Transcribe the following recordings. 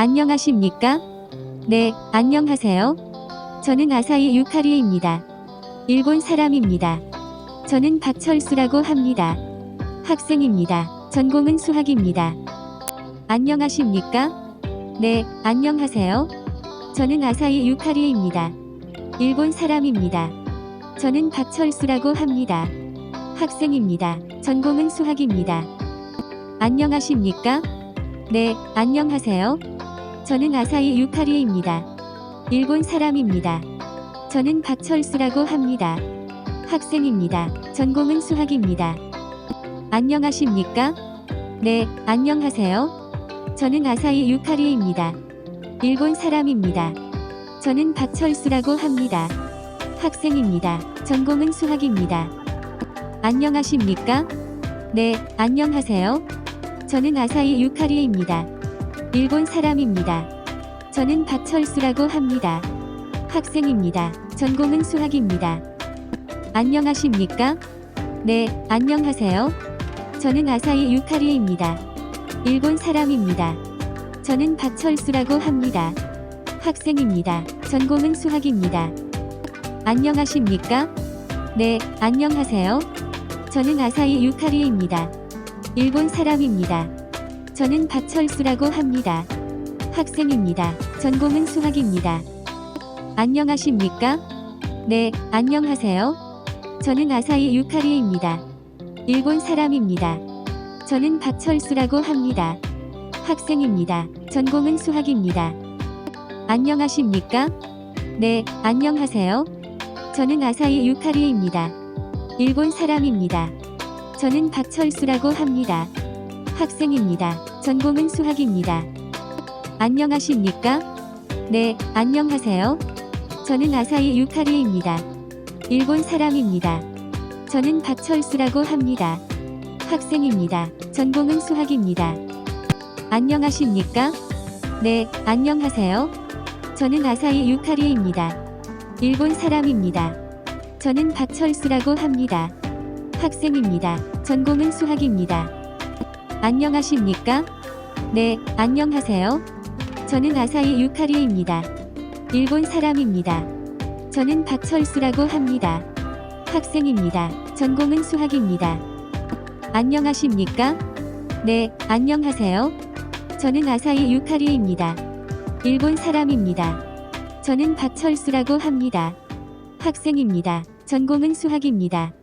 안녕하십니까? 네, 안녕하세요. 저는 아사히 유카리에입니다. 일본 사람입니다. 저는 박철수라고 합니다. 학생입니다. 전공은 수학입니다. 안녕하십니까? 네, 안녕하세요. 저는 아사히 유카리에입니다. 일본 사람입니다. 저는 박철수라고 합니다. 학생입니다. 전공은 수학입니다. 안녕하십니까? 네, 안녕하세요. 저는 아사히 유카리에입니다. 일본 사람입니다. 저는 박철수라고 합니다. 학생입니다. 전공은 수학입니다. 안녕하십니까? 네, 안녕하세요. 저는 아사히 유카리에입니다. 일본 사람입니다. 저는 박철수라고 합니다. 학생입니다. 전공은 수학입니다. 안녕하십니까? 네, 안녕하세요. 저는 아사히 유카리에입니다. 일본 사람입니다. 저는 박철수라고 합니다. 학생입니다. 전공은 수학입니다. 안녕하십니까? 네, 안녕하세요. 저는 아사히 유카리에입니다. 일본 사람입니다. 저는 박철수라고 합니다. 학생입니다. 전공은 수학입니다. 안녕하십니까? 네, 안녕하세요. 저는 아사히 유카리에입니다. 일본 사람입니다. 저는 박철수라고 합니다. 학생입니다. 전공은 수학입니다. 안녕하십니까? 네, 안녕하세요. 저는 아사히 유카리에입니다. 일본 사람입니다. 저는 박철수라고 합니다. 학생입니다. 전공은 수학입니다. 안녕하십니까? 네, 안녕하세요. 저는 아사히 유카리에입니다. 일본 사람입니다. 저는 박철수라고 합니다. 학생입니다. 전공은 수학입니다. 안녕하십니까? 네, 안녕하세요. 저는 아사히 유카리에입니다. 일본 사람입니다. 저는 박철수라고 합니다. 학생입니다. 전공은 수학입니다. 안녕하십니까? 네, 안녕하세요. 저는 아사히 유카리에입니다. 일본 사람입니다. 저는 박철수라고 합니다. 학생입니다. 전공은 수학입니다. 안녕하십니까? 네, 안녕하세요. 저는 아사히 유카리에입니다. 일본 사람입니다. 저는 박철수라고 합니다. 학생입니다. 전공은 수학입니다. 안녕하십니까? 네, 안녕하세요. 저는 아사히 유카리에입니다. 일본 사람입니다. 저는 박철수라고 합니다. 학생입니다. 전공은 수학입니다.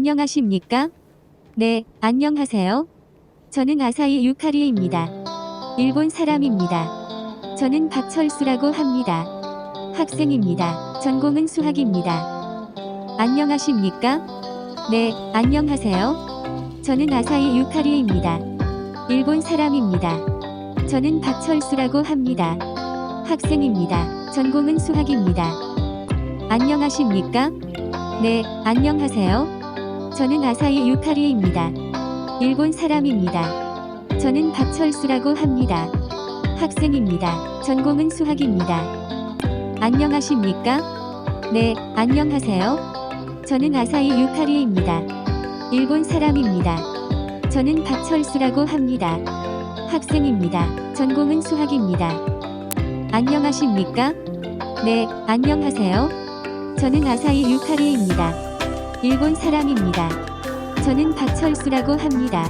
안녕하십니까? 네, 안녕하세요. 저는 아사히 유카리에입니다. 일본 사람입니다. 저는 박철수라고 합니다. 학생입니다. 전공은 수학입니다. 안녕하십니까? 네, 안녕하세요. 저는 아사히 유카리에입니다. 일본 사람입니다. 저는 박철수라고 합니다. 학생입니다. 전공은 수학입니다. 안녕하십니까? 네, 안녕하세요. 저는 아사히 유카리에입니다. 일본 사람입니다. 저는 박철수라고 합니다. 학생입니다. 전공은 수학입니다. 안녕하십니까? 네, 안녕하세요. 저는 아사히 유카리에입니다. 일본 사람입니다. 저는 박철수라고 합니다. 학생입니다. 전공은 수학입니다. 안녕하십니까? 네, 안녕하세요. 저는 아사히 유카리에입니다. 일본 사람입니다. 저는 박철수라고 합니다.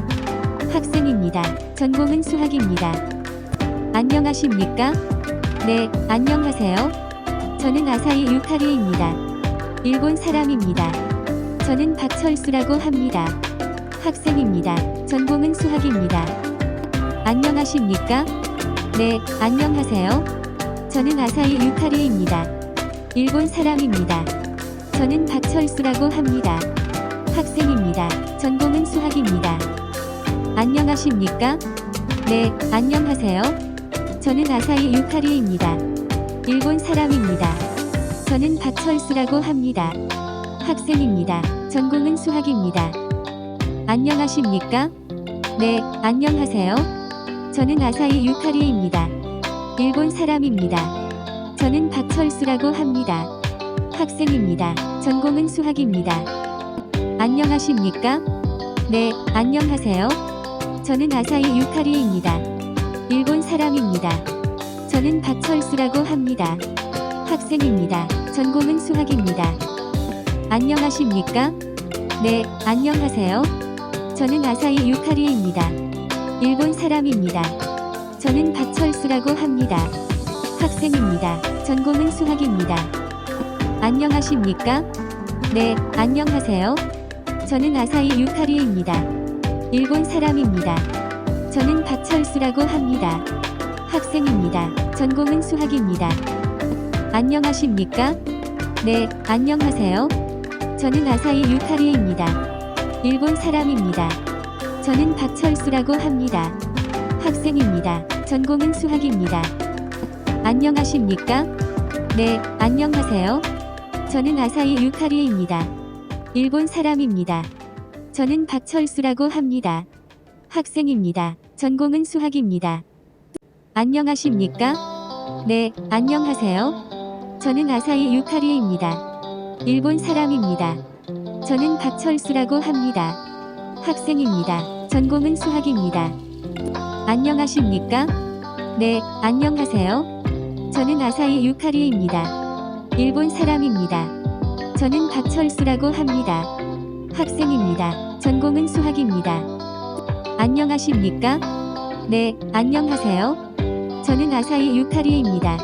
학생입니다. 전공은 수학입니다. 안녕하십니까? 네, 안녕하세요. 저는 아사히 유카리에입니다. 일본 사람입니다. 저는 박철수라고 합니다. 학생입니다. 전공은 수학입니다. 안녕하십니까? 네, 안녕하세요. 저는 아사히 유카리에입니다. 일본 사람입니다. 저는 박철수라고 합니다. 학생입니다. 전공은 수학입니다. 안녕하십니까? 네, 안녕하세요. 저는 아사히 유카리에입니다. 일본 사람입니다. 저는 박철수라고 합니다. 학생입니다. 전공은 수학입니다. 안녕하십니까? 네, 안녕하세요. 저는 아사히 유카리에입니다. 일본 사람입니다. 저는 박철수라고 합니다. 학생입니다. 전공은 수학입니다. 안녕하십니까? 네, 안녕하세요. 저는 아사히 유카리에입니다. 일본 사람입니다. 저는 박철수라고 합니다. 학생입니다. 전공은 수학입니다. 안녕하십니까? 네, 안녕하세요. 저는 아사히 유카리에입니다. 일본 사람입니다. 저는 박철수라고 합니다. 학생입니다. 전공은 수학입니다. 안녕하십니까? 네, 안녕하세요. 저는 아사히 유카리에입니다. 일본 사람입니다. 저는 박철수라고 합니다. 학생입니다. 전공은 수학입니다. 안녕하십니까? 네, 안녕하세요. 저는 아사히 유카리에입니다. 일본 사람입니다. 저는 박철수라고 합니다. 학생입니다. 전공은 수학입니다. 안녕하십니까? 네, 안녕하세요. 저는 아사히 유카리에입니다. 일본 사람입니다. 저는 박철수라고 합니다. 학생입니다. 전공은 수학입니다. 안녕하십니까? 네, 안녕하세요. 저는 아사히 유카리에입니다. 일본 사람입니다. 저는 박철수라고 합니다. 학생입니다. 전공은 수학입니다. 안녕하십니까? 네, 안녕하세요. 저는 아사히 유카리에입니다. 일본 사람입니다. 저는 박철수라고 합니다. 학생입니다. 전공은 수학입니다. 안녕하십니까? 네, 안녕하세요. 저는 아사히 유카리에입니다.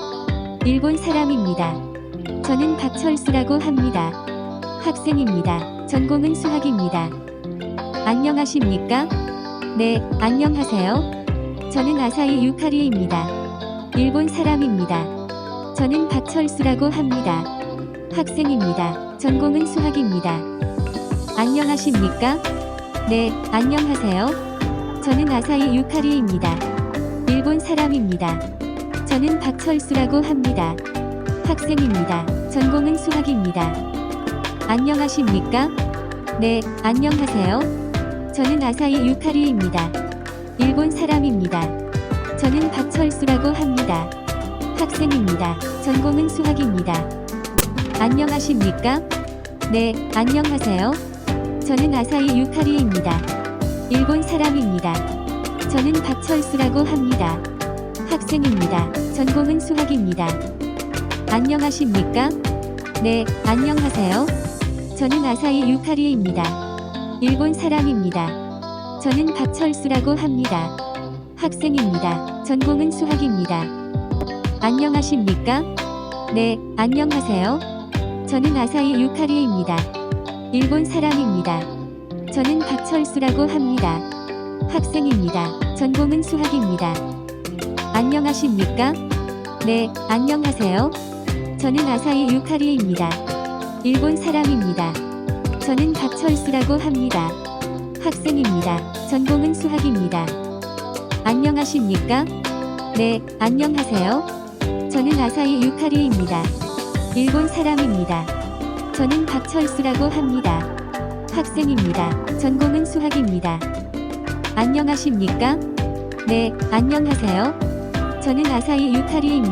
일본 사람입니다. 저는 박철수라고 합니다. 학생입니다. 전공은 수학입니다. 안녕하십니까? 네, 안녕하세요. 저는 아사히 유카리에입니다. 일본 사람입니다. 저는 박철수라고 합니다. 학생입니다. 전공은 수학입니다. 안녕하십니까? 네, 안녕하세요. 저는 아사히 유카리에입니다. 일본 사람입니다. 저는 박철수라고 합니다. 학생입니다. 전공은 수학입니다. 안녕하십니까? 네, 안녕하세요. 저는 아사히 유카리에입니다. 일본 사람입니다. 저는 박철수라고 합니다. 학생입니다. 전공은 수학입니다. 안녕하십니까? 네, 안녕하세요. 저는 아사히 유카리에입니다. 일본 사람입니다. 저는 박철수라고 합니다. 학생입니다. 전공은 수학입니다. 안녕하십니까? 네, 안녕하세요. 저는 아사히 유카리에입니다. 일본 사람입니다. 저는 박철수라고 합니다. 학생입니다. 전공은 수학입니다. 안녕하십니까? 네, 안녕하세요. 저는 아사히 유카리에입니다. 일본 사람입니다. 저는 박철수라고 합니다. 학생입니다. 전공은 수학입니다. 안녕하십니까? 네, 안녕하세요. 저는 아사히 유카리에입니다. 일본 사람입니다. 저는 박철수라고 합니다. 학생입니다. 전공은 수학입니다. 안녕하십니까? 네, 안녕하세요. 저는 아사히 유카리에입니다. 일본 사람입니다. 저는 박철수라고 합니다. 학생입니다. 전공은 수학입니다. 안녕하십니까? 네, 안녕하세요. 저는 아사히 유카리에입니다.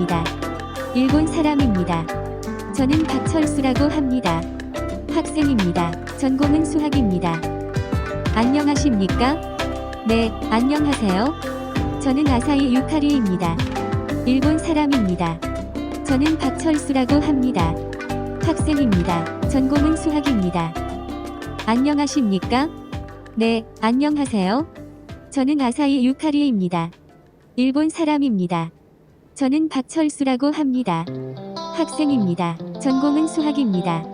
일본 사람입니다. 저는 박철수라고 합니다. 학생입니다. 전공은 수학입니다. 안녕하십니까? 네, 안녕하세요. 저는 아사히 유카리에입니다. 일본 사람입니다. 저는 박철수라고 합니다. 학생입니다. 전공은 수학입니다. 안녕하십니까? 네, 안녕하세요. 저는 아사히 유카리에입니다. 일본 사람입니다. 저는 박철수라고 합니다. 학생입니다. 전공은 수학입니다.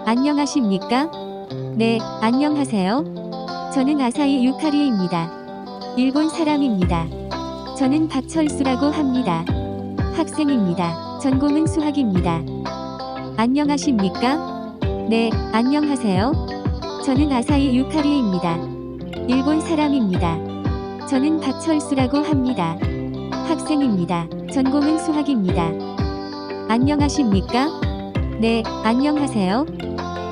안녕하십니까? 네, 안녕하세요. 저는 아사히 유카리에입니다. 일본 사람입니다. 저는 박철수라고 합니다. 학생입니다. 전공은 수학입니다. 안녕하십니까? 네, 안녕하세요. 저는 아사히 유카리에입니다. 일본 사람입니다. 저는 박철수라고 합니다. 학생입니다. 전공은 수학입니다. 안녕하십니까? 네, 안녕하세요.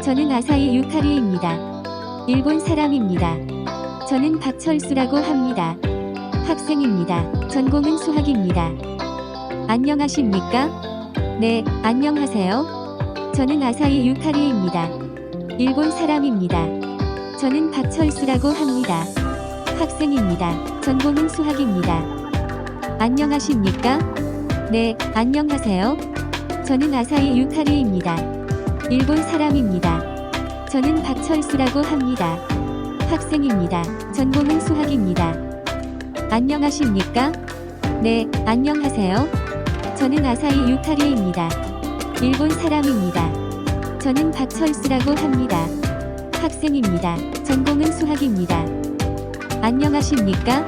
저는 아사히 유카리에입니다. 일본 사람입니다. 저는 박철수라고 합니다. 학생입니다. 전공은 수학입니다. 안녕하십니까? 네, 안녕하세요. 저는 아사히 유카리에입니다. 일본 사람입니다. 저는 박철수라고 합니다. 학생입니다. 전공은 수학입니다. 안녕하십니까? 네, 안녕하세요. 저는 아사히 유카리입니다. 일본 사람입니다. 저는 박철수라고 합니다. 학생입니다. 전공은 수학입니다. 안녕하십니까? 네, 안녕하세요. 저는 아사히 유카리입니다. 일본 사람입니다. 저는 박철수라고 합니다. 학생입니다. 전공은 수학입니다. 안녕하십니까?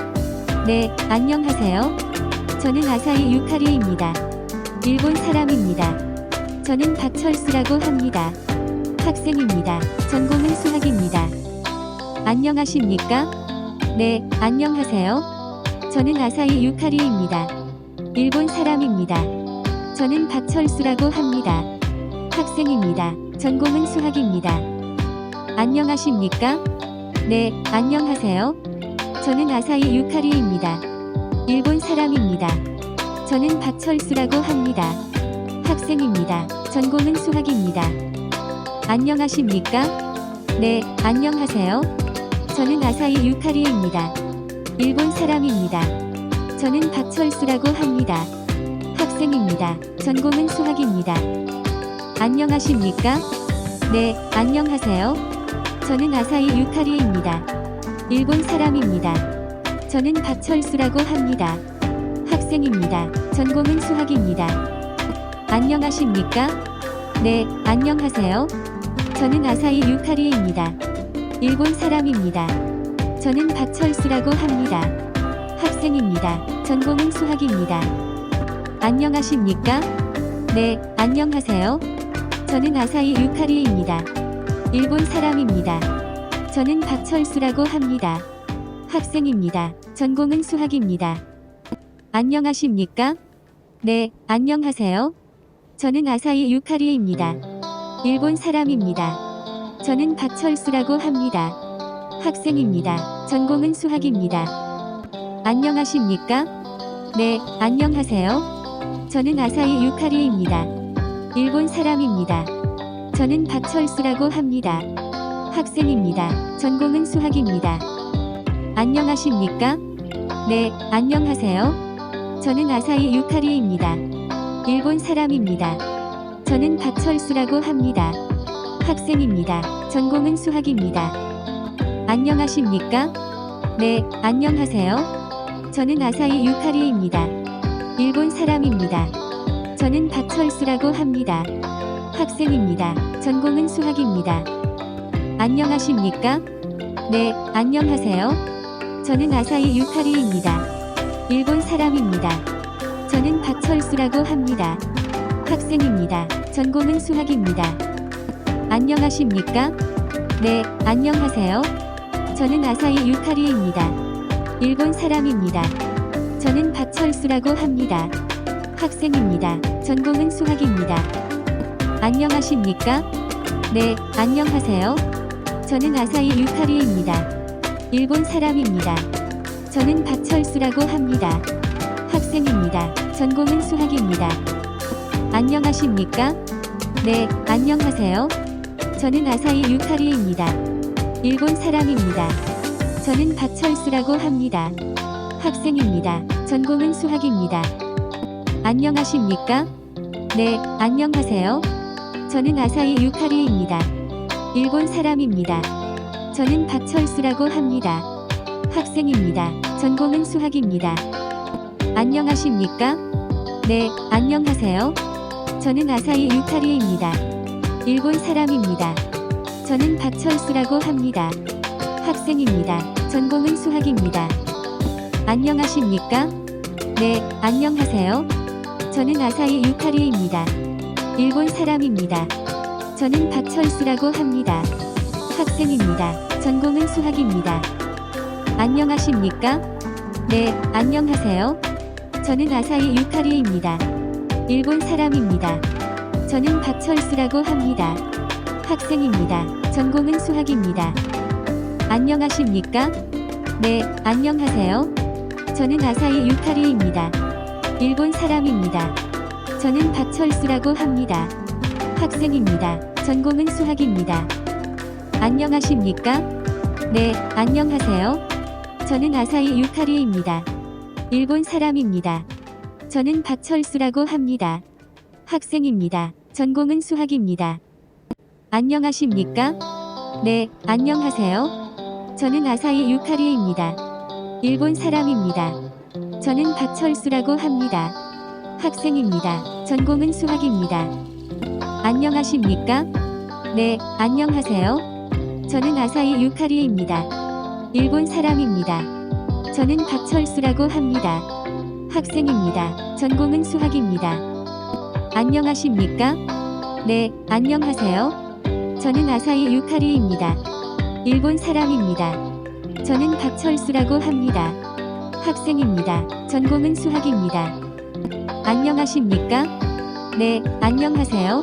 네, 안녕하세요. 저는 아사히 유카리입니다. 일본 사람입니다. 저는 박철수라고 합니다. 학생입니다. 전공은 수학입니다. 안녕하십니까? 네, 안녕하세요. 저는 아사히 유카리입니다. 일본 사람입니다. 저는 박철수라고 합니다. 학생입니다. 전공은 수학입니다. 안녕하십니까? 네, 안녕하세요. 저는 아사히 유카리입니다. 일본 사람입니다. 저는 박철수라고 합니다. 학생입니다. 전공은 수학입니다. 안녕하십니까? 네, 안녕하세요. 저는 아사히 유카리입니다. 일본 사람입니다. 저는 박철수라고 합니다. 학생입니다. 전공은 수학입니다. 안녕하십니까? 네, 안녕하세요. 저는 아사히 유카리입니다. 일본 사람입니다. 저는 박철수라고 합니다. 학생입니다. 전공은 수학입니다. 안녕하십니까? 네, 안녕하세요. 저는 아사히 유카리입니다. 일본 사람입니다. 저는 박철수라고 합니다. 학생입니다. 전공은 수학입니다. 안녕하십니까? 네, 안녕하세요. 저는 아사히 유카리입니다. 일본 사람입니다. 저는 박철수라고 합니다. 학생입니다. 전공은 수학입니다. 안녕하십니까? 네, 안녕하세요. 저는 아사히 유카리입니다. 일본 사람입니다. 저는 박철수라고 합니다. 학생입니다. 전공은 수학입니다. 안녕하십니까? 네, 안녕하세요. 저는 아사히 유카리입니다. 일본 사람입니다. 저는 박철수라고 합니다. 학생입니다. 전공은 수학입니다. 안녕하십니까? 네, 안녕하세요. 저는 아사히 유카리입니다. 일본 사람입니다. 저는 박철수라고 합니다. 학생입니다. 전공은 수학입니다. 안녕하십니까? 네, 안녕하세요. 저는 아사히 유카리입니다. 일본 사람입니다. 저는 박철수라고 합니다. 학생입니다. 전공은 수학입니다. 안녕하십니까? 네, 안녕하세요. 저는 아사히 유카리입니다. 일본 사람입니다. 저는 박철수라고 합니다. 학생입니다. 전공은 수학입니다. 안녕하십니까? 네, 안녕하세요. 저는 아사히 유카리입니다. 일본 사람입니다. 저는 박철수라고 합니다. 학생입니다. 전공은 수학입니다. 안녕하십니까? 네, 안녕하세요. 저는 아사히 유카리입니다. 일본 사람입니다. 저는 박철수라고 합니다. 학생입니다. 전공은 수학입니다. 안녕하십니까? 네, 안녕하세요. 저는 아사히 유카리입니다. 일본 사람입니다. 저는 박철수라고 합니다. 학생입니다. 전공은 수학입니다. 안녕하십니까? 네, 안녕하세요. 저는 아사히 유카리입니다. 일본 사람입니다. 저는 박철수라고 합니다. 학생입니다. 전공은 수학입니다. 안녕하십니까? 네, 안녕하세요. 저는 아사히 유카리입니다. 일본 사람입니다. 저는 박철수라고 합니다. 학생입니다. 전공은 수학입니다. 안녕하십니까? 네, 안녕하세요. 저는 아사히 유카리입니다. 일본 사람입니다. 저는 박철수라고 합니다. 학생입니다. 전공은 수학입니다. 안녕하십니까? 네, 안녕하세요. 저는 아사히 유카리입니다. 일본 사람입니다. 저는 박철수라고 합니다. 학생입니다. 전공은 수학입니다. 안녕하십니까? 네, 안녕하세요. 저는 아사히 유카리입니다. 일본 사람입니다. 저는 박철수라고 합니다. 학생입니다. 전공은 수학입니다. 안녕하십니까? 네, 안녕하세요. 저는 아사히 유카리입니다. 일본 사람입니다. 저는 박철수라고 합니다. 학생입니다. 전공은 수학입니다. 안녕하십니까? 네, 안녕하세요. 저는 아사히 유카리에입니다. 일본 사람입니다. 저는 박철수라고 합니다. 학생입니다. 전공은 수학입니다. 안녕하십니까? 네, 안녕하세요. 저는 아사히 유카리에입니다. 일본 사람입니다. 저는 박철수라고 합니다. 학생입니다. 전공은 수학입니다. 안녕하십니까? 네, 안녕하세요. 저는 아사히 유카리입니다. 일본 사람입니다. 저는 박철수라고 합니다. 학생입니다. 전공은 수학입니다. 안녕하십니까? 네, 안녕하세요.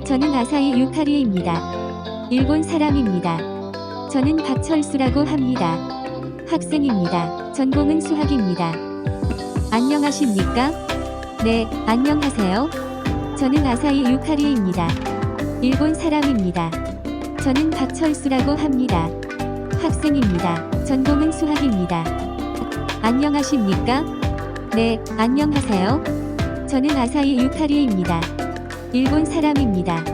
저는 아사히 유카리입니다. 일본 사람입니다. 저는 박철수라고 합니다. 학생입니다. 전공은 수학입니다. 안녕하십니까? 네, 안녕하세요. 저는 아사히 유카리입니다. 일본 사람입니다. 저는 박철수라고 합니다. 학생입니다. 전공은 수학입니다. 안녕하십니까? 네, 안녕하세요. 저는 아사히 유카리입니다. 일본 사람입니다.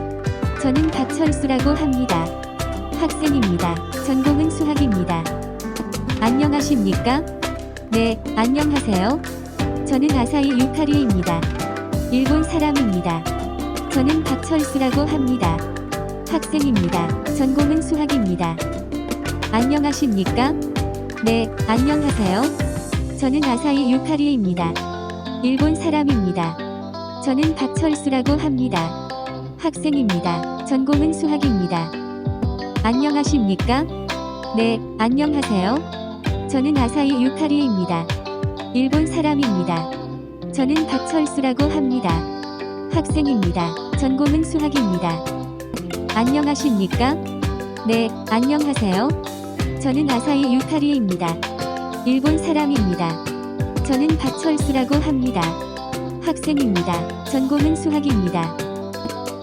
저는 박철수라고 합니다. 학생입니다. 전공은 수학입니다. 안녕하십니까? 네, 안녕하세요. 저는 아사히 유카리입니다. 일본 사람입니다. 저는 박철수라고 합니다. 학생입니다. 전공은 수학입니다. 안녕하십니까? 네, 안녕하세요. 저는 아사히 유카리입니다. 일본 사람입니다. 저는 박철수라고 합니다. 학생입니다. 전공은 수학입니다. 안녕하십니까? 네, 안녕하세요. 저는 아사히 유카리입니다. 일본 사람입니다. 저는 박철수라고 합니다. 학생입니다. 전공은 수학입니다. 안녕하십니까? 네, 안녕하세요. 저는 아사히 유카리입니다. 일본 사람입니다. 저는 박철수라고 합니다. 학생입니다. 전공은 수학입니다.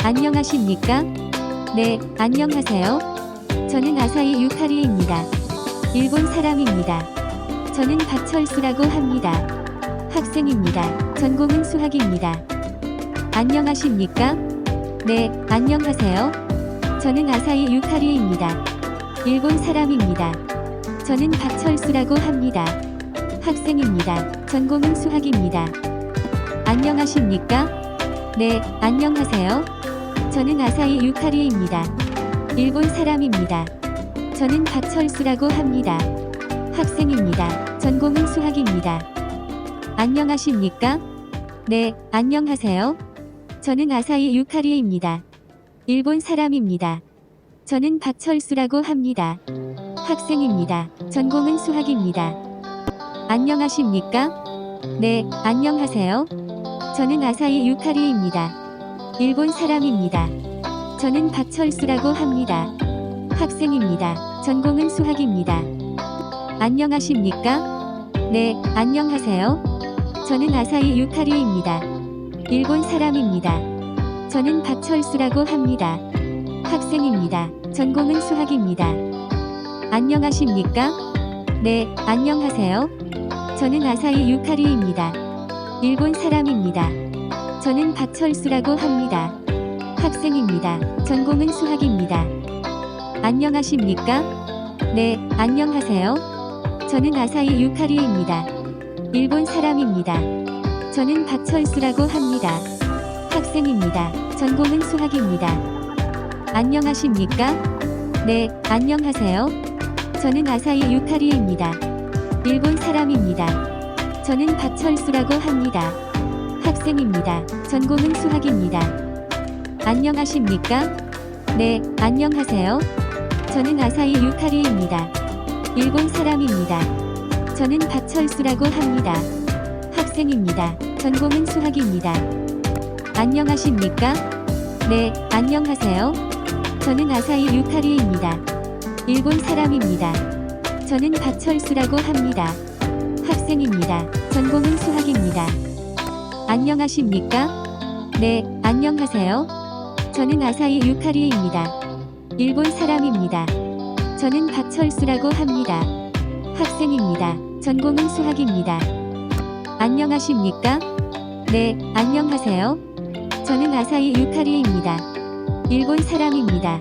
안녕하십니까? 네, 안녕하세요. 저는 아사히 유카리입니다. 일본 사람입니다. 저는 박철수라고 합니다. 학생입니다. 전공은 수학입니다. 안녕하십니까? 네, 안녕하세요. 저는 아사히 유카리입니다. 일본 사람입니다. 저는 박철수라고 합니다. 학생입니다. 전공은 수학입니다. 안녕하십니까? 네, 안녕하세요. 저는 아사히 유카리입니다. 일본 사람입니다. 저는 박철수라고 합니다. 학생입니다. 전공은 수학입니다. 안녕하십니까? 네, 안녕하세요. 저는 아사히 유카리입니다. 일본 사람입니다. 저는 박철수라고 합니다. 학생입니다. 전공은 수학입니다. 안녕하십니까? 네, 안녕하세요. 저는 아사히 유카리입니다. 일본 사람입니다. 저는 박철수라고 합니다. 학생입니다. 전공은 수학입니다. 안녕하십니까? 네, 안녕하세요. 저는 아사히 유카리입니다. 일본 사람입니다. 저는 박철수라고 합니다. 학생입니다. 전공은 수학입니다. 안녕하십니까? 네, 안녕하세요. 저는 아사히 유카리입니다. 일본 사람입니다. 저는 박철수라고 합니다. 학생입니다. 전공은 수학입니다. 안녕하십니까? 네, 안녕하세요. 저는 아사히 유카리입니다. 일본 사람입니다. 저는 박철수라고 합니다. 학생입니다. 전공은 수학입니다. 안녕하십니까? 네, 안녕하세요. 저는 아사히 유카리입니다. 일본 사람입니다. 저는 박철수라고 합니다. 학생입니다. 전공은 수학입니다. 안녕하십니까? 네, 안녕하세요. 저는 아사히 유카리입니다. 일본 사람입니다. 저는 박철수라고 합니다. 학생입니다. 전공은 수학입니다. 안녕하십니까? 네, 안녕하세요. 저는 아사히 유카리입니다. 일본 사람입니다. 저는 박철수라고 합니다. 학생입니다. 전공은 수학입니다. 안녕하십니까? 네, 안녕하세요. 저는 아사히 유카리입니다. 일본 사람입니다. 저는 박철수라고 합니다. 학생입니다. 전공은 수학입니다. 안녕하십니까? 네, 안녕하세요. 저는 아사히 유카리입니다. 일본 사람입니다.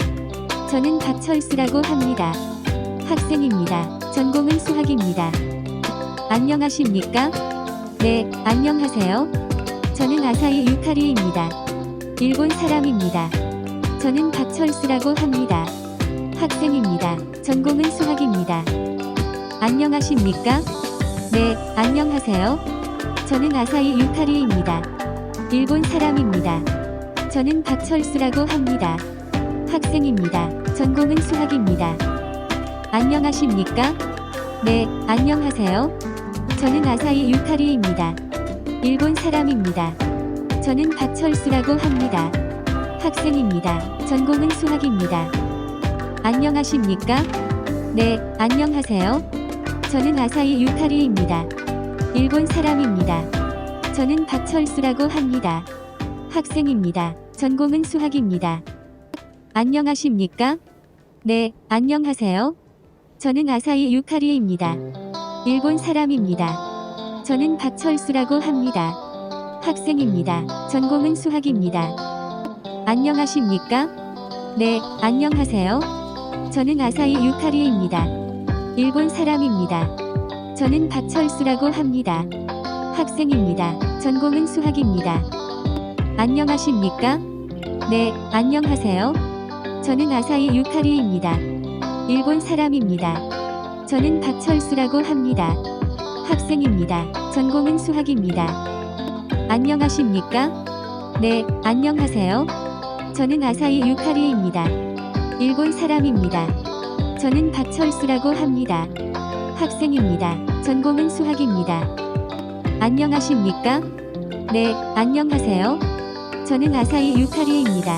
저는 박철수라고 합니다. 학생입니다. 전공은 수학입니다. 안녕하십니까? 네, 안녕하세요. 저는 아사히 유카리입니다. 일본 사람입니다. 저는 박철수라고 합니다. 학생입니다. 전공은 수학입니다. 안녕하십니까? 네, 안녕하세요. 저는 아사히 유카리입니다. 일본 사람입니다. 저는 박철수라고 합니다. 학생입니다. 전공은 수학입니다. 안녕하십니까? 네, 안녕하세요. 저는 아사히 유카리입니다. 일본 사람입니다. 저는 박철수라고 합니다. 학생입니다. 전공은 수학입니다. 안녕하십니까? 네, 안녕하세요. 저는 아사히 유카리입니다. 일본 사람입니다. 저는 박철수라고 합니다. 학생입니다. 전공은 수학입니다. 안녕하십니까? 네, 안녕하세요. 저는 아사히 유카리입니다. 일본 사람입니다. 저는 박철수라고 합니다. 학생입니다. 전공은 수학입니다. 안녕하십니까? 네, 안녕하세요. 저는 아사히 유카리입니다. 일본 사람입니다. 저는 박철수라고 합니다. 학생입니다. 전공은 수학입니다. 안녕하십니까? 네, 안녕하세요. 저는 아사히 유카리입니다. 일본 사람입니다. 저는 박철수라고 합니다. 학생입니다. 전공은 수학입니다. 안녕하십니까? 네, 안녕하세요. 저는 아사히 유카리입니다. 일본 사람입니다. 저는 박철수라고 합니다. 학생입니다. 전공은 수학입니다. 안녕하십니까? 네, 안녕하세요. 저는 아사히 유카리입니다.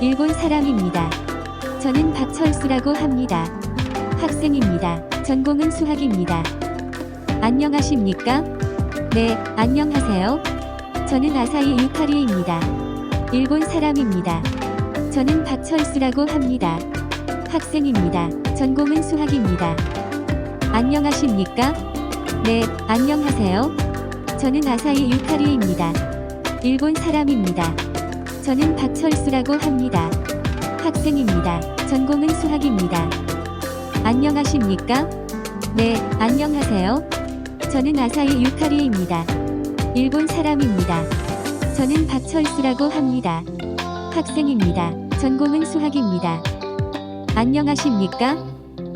일본 사람입니다. 저는 박철수라고 합니다. 학생입니다. 전공은 수학입니다. 안녕하십니까? 네, 안녕하세요. 저는 아사히 유카리입니다. 일본 사람입니다. 저는 박철수라고 합니다. 학생입니다. 전공은 수학입니다. 안녕하십니까? 네, 안녕하세요. 저는 아사히 유카리입니다. 일본 사람입니다. 저는 박철수라고 합니다. 학생입니다. 전공은 수학입니다. 안녕하십니까? 네, 안녕하세요. 저는 아사히 유카리입니다. 일본 사람입니다. 저는 박철수라고 합니다. 학생입니다. 전공은 수학입니다. 안녕하십니까?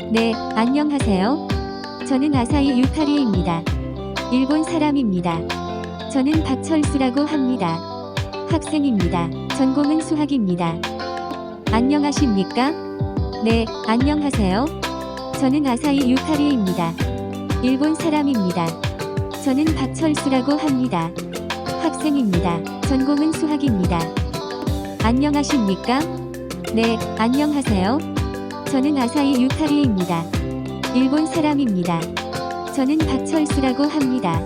네, 안녕하세요. 저는 아사히 유카리입니다. 일본 사람입니다. 저는 박철수라고 합니다. 학생입니다. 전공은 수학입니다. 안녕하십니까? 네, 안녕하세요. 저는 아사히 유카리입니다. 일본 사람입니다. 저는 박철수라고 합니다. 학생입니다. 전공은 수학입니다. 안녕하십니까? 네, 안녕하세요. 저는 아사히 유카리입니다. 일본 사람입니다. 저는 박철수라고 합니다.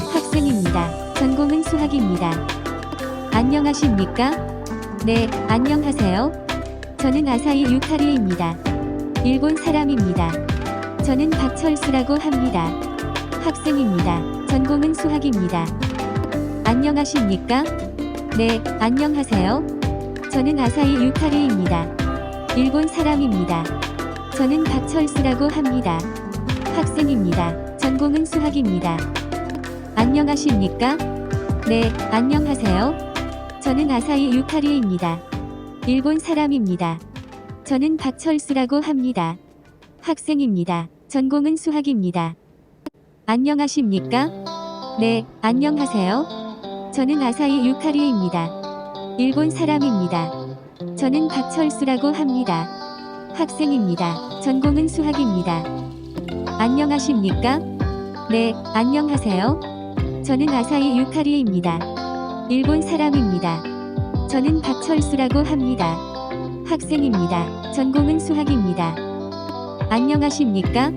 학생입니다. 전공은 수학입니다. 안녕하십니까? 네, 안녕하세요. 저는 아사히 유카리입니다. 일본 사람입니다. 저는 박철수라고 합니다. 학생입니다. 전공은 수학입니다. 안녕하십니까? 네, 안녕하세요. 저는 아사히 유카리입니다. 일본 사람입니다. 저는 박철수라고 합니다. 학생입니다. 전공은 수학입니다. 안녕하십니까? 네, 안녕하세요. 저는 아사히 유카리입니다. 일본 사람입니다. 저는 박철수라고 합니다. 학생입니다. 전공은 수학입니다. 안녕하십니까? 네, 안녕하세요. 저는 아사히 유카리입니다. 일본 사람입니다. 저는 박철수라고 합니다. 학생입니다. 전공은 수학입니다. 안녕하십니까? 네, 안녕하세요. 저는 아사히 유카리입니다. 일본 사람입니다. 저는 박철수라고 합니다. 학생입니다. 전공은 수학입니다. 안녕하십니까?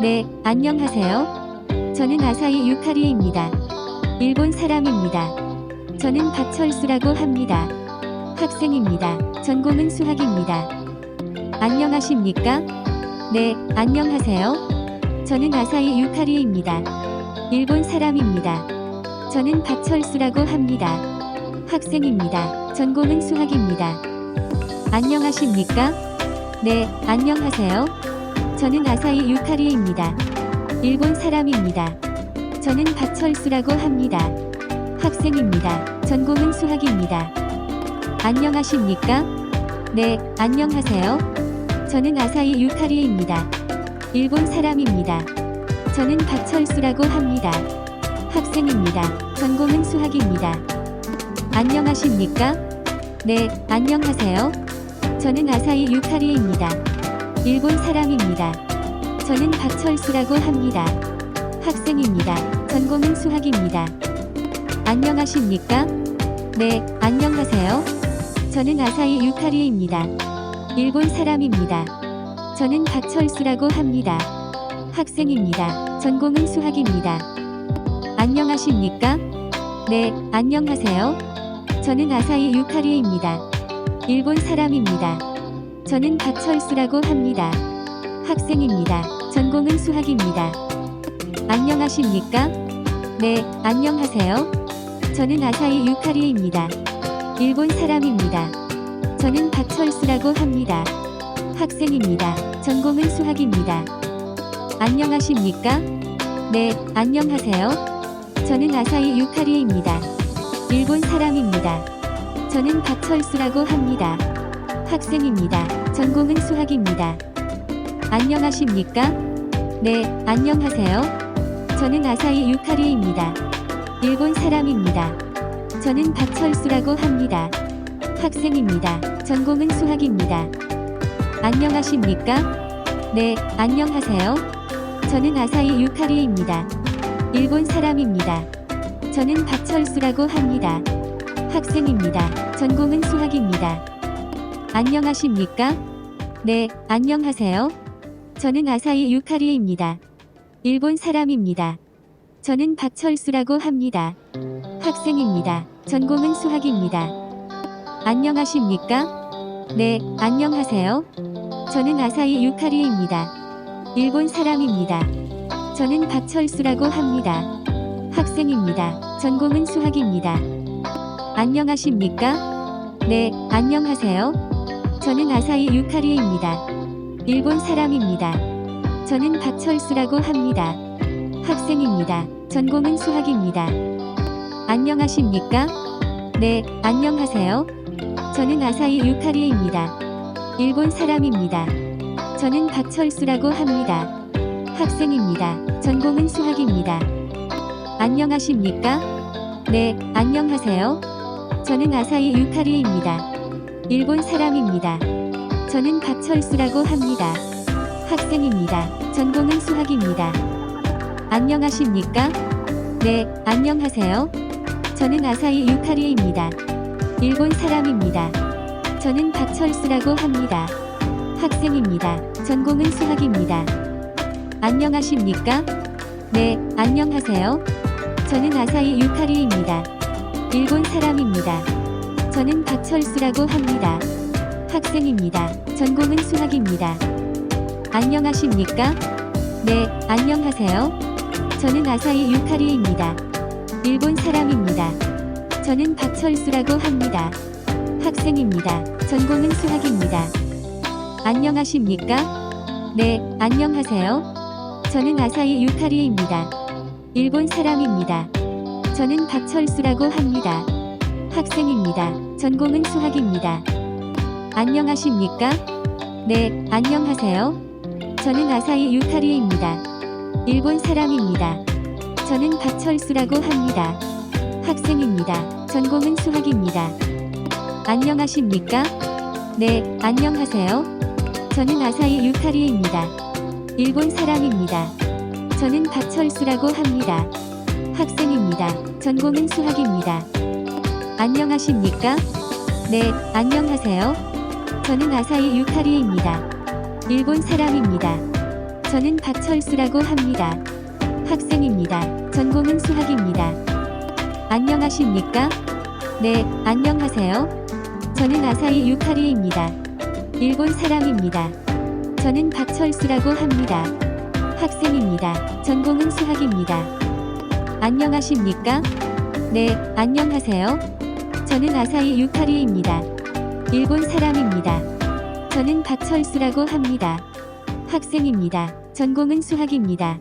네, 안녕하세요. 저는 아사히 유카리입니다. 일본 사람입니다. 저는 박철수라고 합니다. 학생입니다. 전공은 수학입니다. 안녕하십니까? 네, 안녕하세요. 저는 아사히 유카리입니다. 일본 사람입니다. 저는 박철수라고 합니다. 학생입니다. 전공은 수학입니다. 안녕하십니까? 네, 안녕하세요. 저는 아사히 유카리입니다. 일본 사람입니다. 저는 박철수라고 합니다. 학생입니다. 전공은 수학입니다. 안녕하십니까? 네, 안녕하세요. 저는 아사히 유카리입니다. 일본 사람입니다. 저는 박철수라고 합니다. 학생입니다. 전공은 수학입니다. 안녕하십니까? 네, 안녕하세요. 저는 아사히 유카리입니다. 일본 사람입니다. 저는 박철수라고 합니다. 학생입니다. 전공은 수학입니다. 안녕하십니까? 네, 안녕하세요. 저는 아사히 유카리입니다. 일본 사람입니다. 저는 박철수라고 합니다. 학생입니다. 전공은 수학입니다. 안녕하십니까? 네, 안녕하세요. 저는 아사히 유카리입니다. 일본 사람입니다. 저는 박철수라고 합니다. 학생입니다. 전공은 수학입니다. 안녕하십니까? 네, 안녕하세요. 저는 아사히 유카리입니다. 일본 사람입니다. 저는 박철수라고 합니다. 학생입니다. 전공은 수학입니다. 안녕하십니까? 네, 안녕하세요. 저는 아사히 유카리입니다. 일본 사람입니다. 저는 박철수라고 합니다. 학생입니다. 전공은 수학입니다. 안녕하십니까? 네, 안녕하세요. 저는 아사히 유카리입니다. 일본 사람입니다. 저는 박철수라고 합니다. 학생입니다. 전공은 수학입니다. 안녕하십니까? 네, 안녕하세요. 저는 아사히 유카리입니다. 일본 사람입니다. 저는 박철수라고 합니다. 학생입니다. 전공은 수학입니다. 안녕하십니까? 네, 안녕하세요. 저는 아사히 유카리입니다. 일본 사람입니다. 저는 박철수라고 합니다. 학생입니다. 전공은 수학입니다. 안녕하십니까? 네, 안녕하세요. 저는 아사히 유카리입니다. 일본 사람입니다. 저는 박철수라고 합니다. 학생입니다. 전공은 수학입니다. 안녕하십니까? 네, 안녕하세요. 저는 아사히 유카리입니다. 일본 사람입니다. 저는 박철수라고 합니다. 학생입니다. 전공은 수학입니다. 안녕하십니까? 네, 안녕하세요. 저는 아사히 유카리입니다. 일본 사람입니다. 저는 박철수라고 합니다. 학생입니다. 전공은 수학입니다. 안녕하십니까? 네, 안녕하세요. 저는 아사히 유카리입니다. 일본 사람입니다. 저는 박철수라고 합니다. 학생입니다. 전공은 수학입니다. 안녕하십니까? 네, 안녕하세요. 저는 아사히 유카리입니다. 일본 사람입니다. 저는 박철수라고 합니다. 학생입니다. 전공은 수학입니다. 안녕하십니까? 네, 안녕하세요. 저는 아사히 유카리입니다. 일본 사람입니다. 저는 박철수라고 합니다. 학생입니다. 전공은 수학입니다. 안녕하십니까? 네, 안녕하세요. 저는 아사히 유카리입니다. 일본 사람입니다. 저는 박철수라고 합니다. 학생입니다. 전공은 수학입니다. 안녕하십니까? 네, 안녕하세요. 저는 아사히 유카리입니다. 일본 사람입니다. 저는 박철수라고 합니다. 학생입니다. 전공은 수학입니다. 안녕하십니까? 네, 안녕하세요. 저는 아사히 유카리입니다. 일본 사람입니다. 저는 박철수라고 합니다. 학생입니다. 전공은 수학입니다. 안녕하십니까? 네, 안녕하세요. 저는 아사히 유카리입니다. 일본 사람입니다. 저는 박철수라고 합니다. 학생입니다. 전공은 수학입니다. 안녕하십니까? 네, 안녕하세요. 저는 아사히 유카리입니다. 일본 사람입니다. 저는 박철수라고 합니다. 학생입니다. 전공은 수학입니다. 안녕하십니까? 네, 안녕하세요. 저는 아사히 유카리입니다. 일본 사람입니다. 저는 박철수라고 합니다. 학생입니다. 전공은 수학입니다. 안녕하십니까? 네, 안녕하세요. 저는 아사히 유카리입니다. 일본 사람입니다. 저는 박철수라고 합니다. 학생입니다. 전공은 수학입니다.